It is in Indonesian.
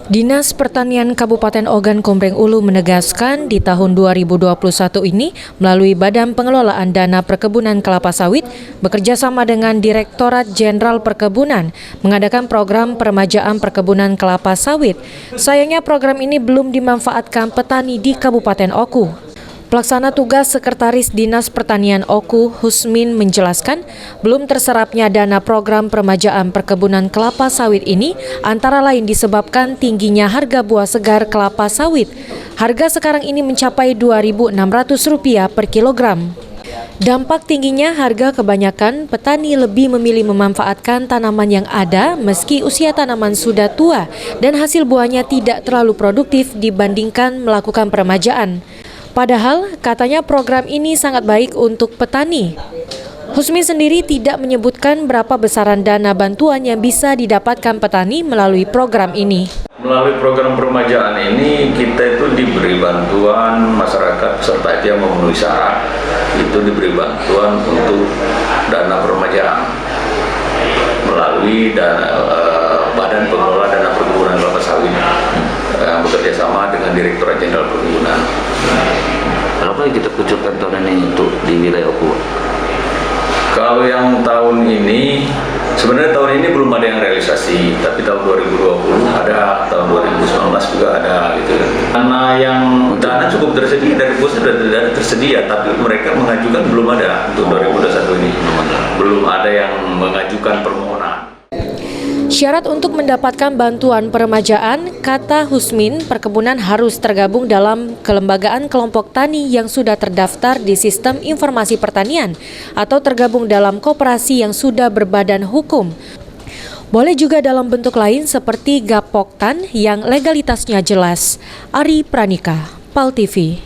Dinas Pertanian Kabupaten Ogan Komering Ulu menegaskan di tahun 2021 ini melalui Badan Pengelolaan Dana Perkebunan Kelapa Sawit bekerja sama dengan Direktorat Jenderal Perkebunan mengadakan program peremajaan perkebunan kelapa sawit. Sayangnya program ini belum dimanfaatkan petani di Kabupaten Oku. Pelaksana tugas Sekretaris Dinas Pertanian Oku, Husmin, menjelaskan belum terserapnya dana program peremajaan perkebunan kelapa sawit ini antara lain disebabkan tingginya harga buah segar kelapa sawit. Harga sekarang ini mencapai Rp2.600 per kilogram. Dampak tingginya harga kebanyakan petani lebih memilih memanfaatkan tanaman yang ada meski usia tanaman sudah tua dan hasil buahnya tidak terlalu produktif dibandingkan melakukan peremajaan. Padahal katanya program ini sangat baik untuk petani. Husmi sendiri tidak menyebutkan berapa besaran dana bantuan yang bisa didapatkan petani melalui program ini. Melalui program peremajaan ini kita itu diberi bantuan masyarakat peserta yang memenuhi syarat itu diberi bantuan untuk dana peremajaan melalui Badan Pengelola Dana Perkebunan Kelapa Sawit yang bekerja sama dengan Direktorat Jenderal Perkebunan. Apa yang kita kucurkan tahun ini untuk di wilayah Oku? Kalau yang tahun ini, sebenarnya tahun ini belum ada yang realisasi, tapi tahun 2020 ada, tahun 2019 juga ada gitu. Karena yang dana cukup tersedia dari pusat sudah tersedia, tapi mereka mengajukan belum ada untuk 2021 ini. Belum ada yang mengajukan permohonan. Syarat untuk mendapatkan bantuan peremajaan, kata Husmin, perkebunan harus tergabung dalam kelembagaan kelompok tani yang sudah terdaftar di Sistem Informasi Pertanian atau tergabung dalam koperasi yang sudah berbadan hukum. Boleh juga dalam bentuk lain seperti Gapoktan yang legalitasnya jelas. Ari Pranika, PAL TV.